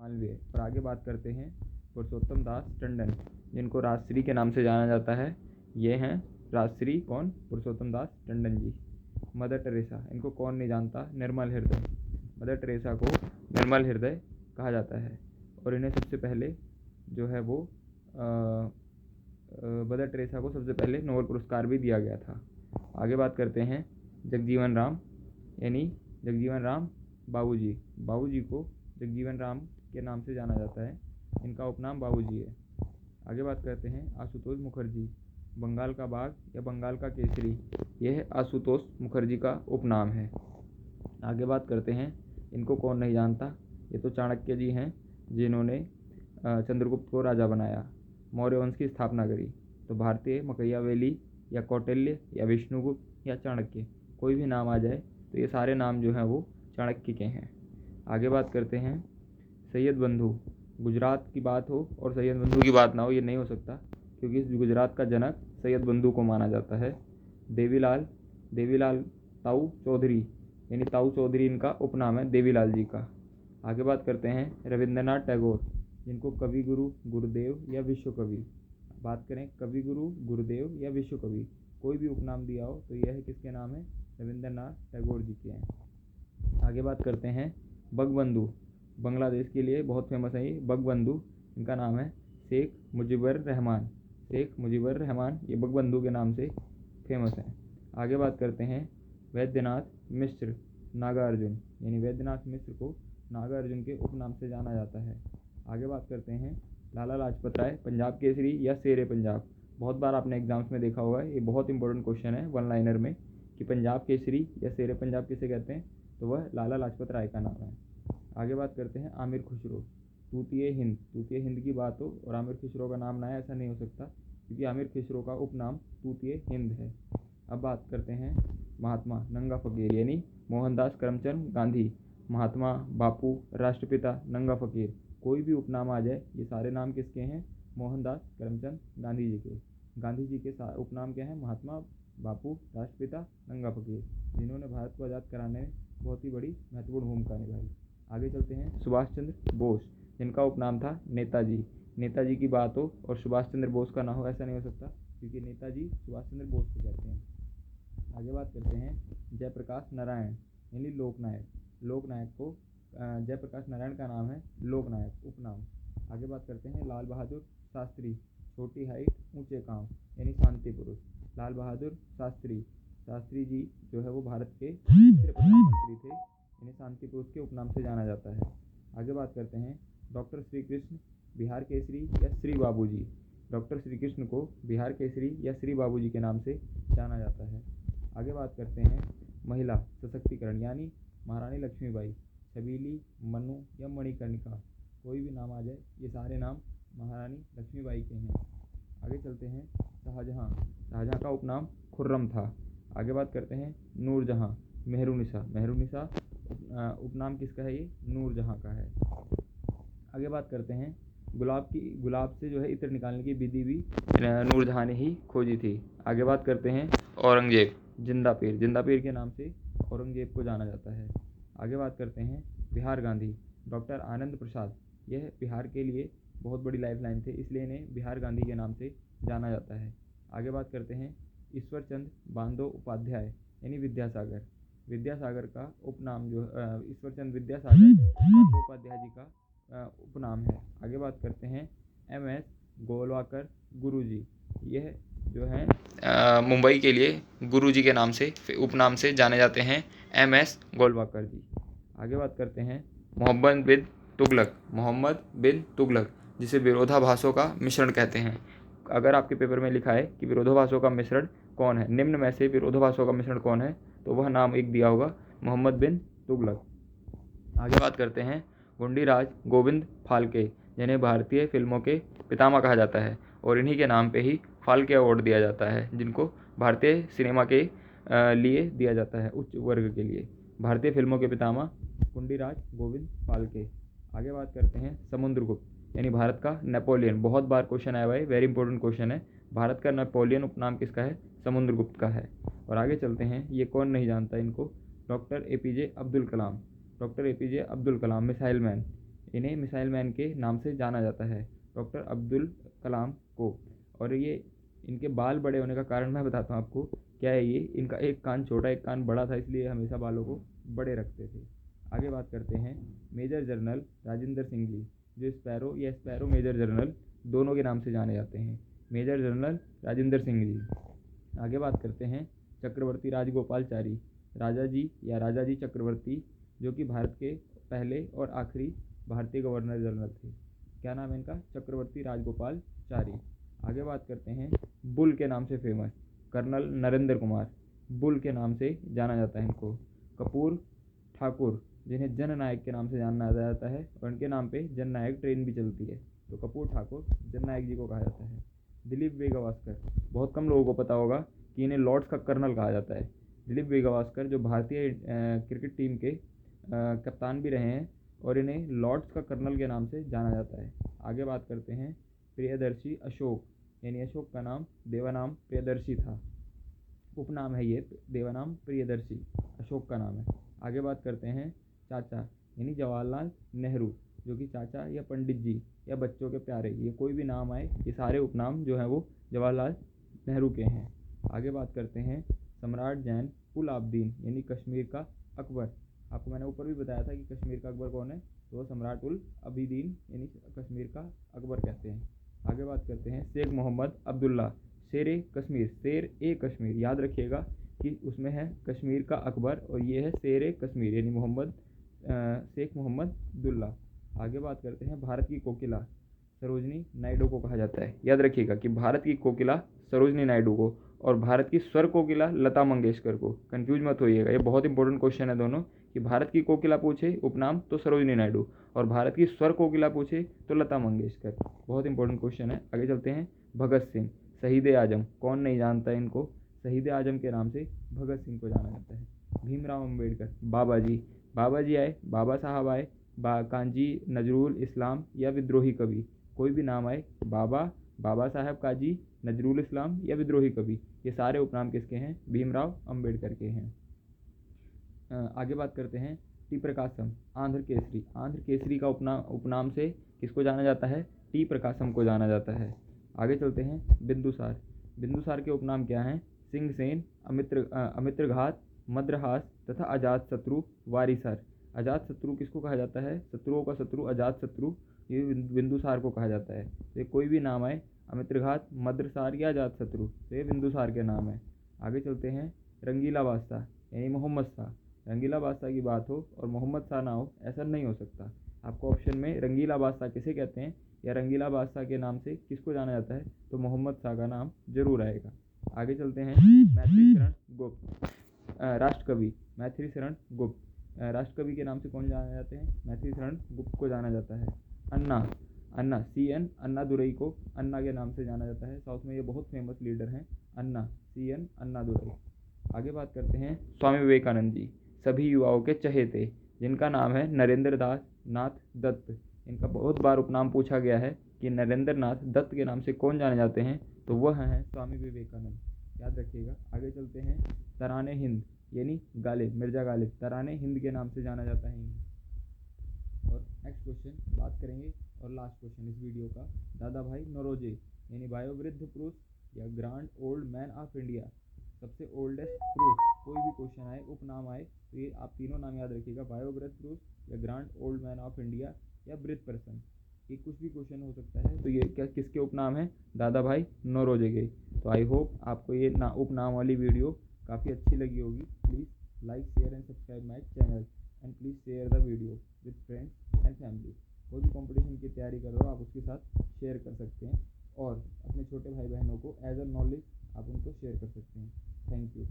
मालवीय। और आगे बात करते हैं पुरुषोत्तम दास टंडन, जिनको राजश्री के नाम से जाना जाता है। ये हैं राजश्री कौन? पुरुषोत्तम दास टंडन जी। मदर टेरेसा, इनको कौन नहीं जानता? निर्मल हृदय। मदर टेरेसा को निर्मल हृदय कहा जाता है और इन्हें सबसे पहले जो है वो मदर टेरेसा को सबसे पहले नोबेल पुरस्कार भी दिया गया था। आगे बात करते हैं जगजीवन राम, यानी जगजीवन राम बाबूजी। बाबूजी को जगजीवन राम के नाम से जाना जाता है, इनका उपनाम बाबूजी है। आगे बात करते हैं आशुतोष मुखर्जी, बंगाल का बाघ या बंगाल का केसरी, यह आशुतोष मुखर्जी का उपनाम है। आगे बात करते हैं इनको कौन नहीं जानता? ये तो चाणक्य जी हैं, जिन्होंने चंद्रगुप्त को राजा बनाया, मौर्य वंश की स्थापना करी। तो भारतीय मकैयावेली या कौटिल्य या विष्णुगुप्त या चाणक्य, कोई भी नाम आ जाए तो ये सारे नाम जो हैं वो चाणक्य के हैं। आगे बात करते हैं सैयद बंधु। गुजरात की बात हो और सैयद बंधु की बात ना हो, ये नहीं हो सकता, क्योंकि इस गुजरात का जनक सैयद बंधु को माना जाता है। देवीलाल ताऊ चौधरी, यानी ताऊ चौधरी इनका उपनाम है देवीलाल जी का। आगे बात करते हैं रविंद्रनाथ टैगोर, जिनको कवि गुरु गुरुदेव या विश्व कवि, बात करें कवि गुरु गुरुदेव या विश्व कवि, कोई भी उपनाम दिया हो तो यह किसके नाम है? रविंद्रनाथ टैगोर जी के हैं। आगे बात करते हैं बंगबंधु, बांग्लादेश के लिए बहुत फेमस है ये बंगबंधु, इनका नाम है शेख मुजीबुर रहमान। शेख मुजीबुर रहमान ये बंगबंधु के नाम से फेमस हैं। आगे बात करते हैं वैद्यनाथ मिश्र नागार्जुन, यानी वैद्यनाथ मिश्र को नागार्जुन के उपनाम से जाना जाता है। आगे बात करते हैं लाला लाजपत राय, पंजाब केसरी या शेर पंजाब। बहुत बार आपने एग्जाम्स में देखा होगा, ये बहुत इंपॉर्टेंट क्वेश्चन है वन लाइनर में, कि पंजाब केसरी या शेर पंजाब किसे कहते हैं? तो वह लाला लाजपत राय का नाम है। आगे बात करते हैं आमिर खुसरो, तूतिए हिंद की बात हो और आमिर खुसरो का नाम ना है, ऐसा नहीं हो सकता, क्योंकि आमिर खुसरो का उपनाम तूतिए हिंद है। अब बात करते हैं महात्मा नंगा फकीर, यानी मोहनदास करमचंद गांधी। महात्मा, बापू, राष्ट्रपिता, नंगा फकीर, कोई भी उपनाम आ जाए, ये सारे नाम किसके हैं? मोहनदास करमचंद गांधी जी के। गांधी जी के उपनाम क्या है? महात्मा, बापू, राष्ट्रपिता, नंगा फकीर, जिन्होंने भारत को आज़ाद कराने में बहुत ही बड़ी महत्वपूर्ण भूमिका निभाई। आगे चलते हैं सुभाष चंद्र बोस, जिनका उपनाम था नेताजी। नेताजी की बात हो और सुभाष चंद्र बोस का ना हो, ऐसा नहीं हो सकता, क्योंकि नेताजी सुभाष चंद्र बोस को कहते हैं। आगे बात करते हैं जयप्रकाश नारायण, यानी लोकनायक। लोकनायक को जयप्रकाश नारायण का नाम है लोकनायक उपनाम। आगे बात करते हैं लाल बहादुर शास्त्री, छोटी हाइट ऊंचे काम, यानी शांति पुरुष। लाल बहादुर शास्त्री जी जो है वो भारत के तीसरे प्रधानमंत्री थे, इन्हें शांति पुरुष के उपनाम से जाना जाता है। आगे बात करते हैं डॉक्टर श्री कृष्ण बिहार केसरी या श्री बाबूजी। डॉक्टर श्री कृष्ण को बिहार केसरी या श्री बाबूजी के नाम से जाना जाता है। आगे बात करते हैं महिला सशक्तिकरण, यानी महारानी लक्ष्मीबाई। छबीली, मनु या मणिकर्णिका, कोई भी नाम आ जाए, ये सारे नाम महारानी लक्ष्मीबाई के हैं। आगे चलते हैं शाहजहाँ का उपनाम खुर्रम था। आगे बात करते हैं नूरजहाँ, मेहरुनिसा उपनाम किसका है? ये नूरजहाँ का है। आगे बात करते हैं गुलाब से जो है इत्र निकालने की विधि भी नूरजहाँ ने ही खोजी थी। आगे बात करते हैं औरंगजेब, जिंदा पीर के नाम से औरंगजेब को जाना जाता है। आगे बात करते हैं बिहार गांधी, डॉक्टर आनंद प्रसाद, यह बिहार के लिए बहुत बड़ी लाइफलाइन थे, इसलिए इन्हें बिहार गांधी के नाम से जाना जाता है। आगे बात करते हैं ईश्वर चंद्र बंदोपाध्याय, यानी विद्यासागर का उपनाम जो ईश्वर चंद्र विद्यासागर बंदोपाध्याय जी का उपनाम है। आगे बात करते हैं MS गोलवाकर गुरुजी, यह जो है मुंबई के लिए गुरुजी के नाम से उपनाम से जाने जाते हैं MS गोलवाकर जी। आगे बात करते हैं मोहम्मद बिन तुगलक, जिसे विरोधाभासों का मिश्रण कहते हैं। अगर आपके पेपर में लिखा है कि विरोधाभासों का मिश्रण कौन है, निम्न में से विरोधाभासों का मिश्रण कौन है, तो वह नाम एक दिया होगा मोहम्मद बिन तुगलक। आगे बात करते हैं गुंडीराज गोविंद फाल्के, जिन्हें भारतीय फिल्मों के पितामह कहा जाता है और इन्हीं के नाम पे ही फाल्के अवार्ड दिया जाता है, जिनको भारतीय सिनेमा के लिए दिया जाता है, उच्च वर्ग के लिए। भारतीय फिल्मों के पितामह गुंडीराज गोविंद फाल्के। आगे बात करते हैं समुद्रगुप्त, यानी भारत का नेपोलियन। बहुत बार क्वेश्चन आया भाई, वेरी इंपॉर्टेंट क्वेश्चन है। भारत का नेपोलियन उपनाम किसका है? समुद्रगुप्त का है। और आगे चलते हैं, ये कौन नहीं जानता इनको, doctor APJ Abdul Kalam. Doctor APJ Abdul Kalam missile man, इन्हें मिसाइल मैन के नाम से जाना जाता है, डॉक्टर अब्दुल कलाम को। और ये इनके बाल बड़े होने का कारण मैं बताता हूँ आपको क्या है। ये इनका एक कान छोटा एक कान बड़ा था, इसलिए हमेशा बालों को बड़े रखते थे। आगे बात करते हैं मेजर जनरल राजेंद्र सिंह जी, जो स्पैरो या स्पैरो मेजर जनरल दोनों के नाम से जाने जाते हैं, मेजर जनरल राजेंद्र सिंह जी। आगे बात करते हैं चक्रवर्ती राजगोपालचारी, राजा जी या राजा जी चक्रवर्ती, जो कि भारत के पहले और आखिरी भारतीय गवर्नर जनरल थे। क्या नाम है इनका? चक्रवर्ती राजगोपालचारी। आगे बात करते हैं बुल के नाम से famous colonel Narendra Kumar, bull के नाम से जाना जाता है इनको। कपूर ठाकुर, जिन्हें जननायक के नाम से जाना जाता है, और उनके नाम पे जननायक ट्रेन भी चलती है, तो कपूर ठाकुर जननायक जी को कहा जाता है। दिलीप वे गावस्कर, बहुत कम लोगों को पता होगा कि इन्हें लॉर्ड्स का कर्नल कहा जाता है। दिलीप वे गावस्कर जो भारतीय क्रिकेट टीम के कप्तान भी रहे हैं, और इन्हें लॉर्ड्स का कर्नल के नाम से जाना जाता है। आगे बात करते हैं प्रियदर्शी अशोक, यानी अशोक का नाम देवानाम प्रियदर्शी था, उपनाम है ये देवानाम प्रियदर्शी, अशोक का नाम है। आगे बात करते हैं चाचा, यानी जवाहरलाल नेहरू, जो कि चाचा या पंडित जी या बच्चों के प्यारे, ये कोई भी नाम आए, ये सारे उपनाम जो हैं वो जवाहरलाल नेहरू के हैं। आगे बात करते हैं सम्राट जैन उल आबदीन, यानी कश्मीर का अकबर। आपको मैंने ऊपर भी बताया था कि कश्मीर का अकबर कौन है, तो वो सम्राट उल अबीदीन यानी कश्मीर का अकबर कहते हैं। आगे बात करते हैं शेख मोहम्मद अब्दुल्ला, शेर ए कश्मीर, शेर ए कश्मीर, याद रखिएगा कि उसमें है कश्मीर का अकबर और ये है शेर ए कश्मीर, यानी शेख मोहम्मद अब्दुल्ला। आगे बात करते हैं भारत की कोकिला सरोजनी नायडू को कहा जाता है। याद रखिएगा कि भारत की कोकिला सरोजनी नायडू को, और भारत की स्वर कोकिला लता मंगेशकर को। कंफ्यूज मत होइएगा, ये बहुत इंपॉर्टेंट क्वेश्चन है दोनों, कि भारत की कोकिला पूछे उपनाम तो सरोजनी नायडू, और भारत की स्वर कोकिला पूछे तो लता मंगेशकर। बहुत इंपॉर्टेंट क्वेश्चन है। आगे चलते हैं भगत सिंह, शहीद ए आजम, कौन नहीं जानता है इनको, शहीद ए आजम के नाम से भगत सिंह को जाना जाता है। भीमराव अम्बेडकर, बाबा जी, बाबा जी आए, बाबा साहब आए, कांजी नजरुल इस्लाम या विद्रोही कवि, कोई भी नाम आए, बाबा, बाबा साहब काजी, नजरुल इस्लाम या विद्रोही कवि, ये सारे उपनाम किसके हैं? भीमराव अम्बेडकर के हैं। आगे बात करते हैं टी प्रकाशम, आंध्र केसरी, आंध्र केसरी का उपनाम से किसको जाना जाता है? टी प्रकाशम को जाना जाता है। आगे चलते हैं बिंदुसार, बिंदुसार के उपनाम क्या हैं? सिंहसेन, अमित्रघात, मद्रहास तथा अजात शत्रु वारिसर। अजात शत्रु किसको कहा जाता है? शत्रुओं का शत्रु अजात शत्रु, ये बिंदुसार को कहा जाता है। तो ये कोई भी नाम आए, अमित्रघात, मद्रसार या अजात शत्रु, तो ये बिंदुसार के नाम है। आगे चलते हैं रंगीला बादशाह, यानी मोहम्मद शाह। रंगीला बादशाह की बात हो और मोहम्मद शाह ना हो, ऐसा नहीं हो सकता। आपको ऑप्शन में रंगीला बादशाह किसे कहते हैं या रंगीला बादशाह के नाम से किसको जाना जाता है, तो मोहम्मद शाह का नाम जरूर आएगा। आगे चलते हैं मैथिली शरण गुप्त, राष्ट्रकवि मैथिली शरण गुप्त, राष्ट्रकवि के नाम से कौन जाने जाते हैं? मैथिली शरण गुप्त को जाना जाता है। अन्ना, अन्ना CN अन्ना दुरई को अन्ना के नाम से जाना जाता है। साउथ में ये बहुत फेमस लीडर हैं, अन्ना, CN अन्ना दुरई। आगे बात करते हैं स्वामी विवेकानंद जी, सभी युवाओं के चहेते, जिनका नाम है नरेंद्र दास नाथ दत्त। इनका बहुत बार उपनाम पूछा गया है कि नरेंद्र नाथ दत्त के नाम से कौन जाने जाते हैं, तो वह हैं स्वामी विवेकानंद, याद रखिएगा। आगे चलते हैं तराने हिंद, यानी गालिब, मिर्जा गालिब, तराने हिंद के नाम से जाना जाता है इन्हें। और नेक्स्ट क्वेश्चन बात करेंगे, और लास्ट क्वेश्चन इस वीडियो का, दादा भाई नौरोजी, यानी वयोवृद्ध पुरुष या grand old man of India, सबसे ओल्डेस्ट पुरुष। कोई भी क्वेश्चन आए, उपनाम आए, तो ये आप तीनों नाम याद रखिएगा, वयोवृद्ध पुरुष या grand old man of India या वृद्ध पर्सन, ये कुछ भी क्वेश्चन हो सकता है। तो ये क्या किसके उपनाम है? दादा भाई नौरोजी के। तो आई होप आपको ये उपनाम वाली वीडियो काफ़ी अच्छी लगी होगी। Please like share and subscribe my channel, and please share the video with friends and family. कोई भी कंपटीशन की तैयारी कर रहे हो, आप उसके साथ शेयर कर सकते हैं, और अपने छोटे भाई बहनों को एज अ नॉलेज आप उनको शेयर कर सकते हैं। Thank you.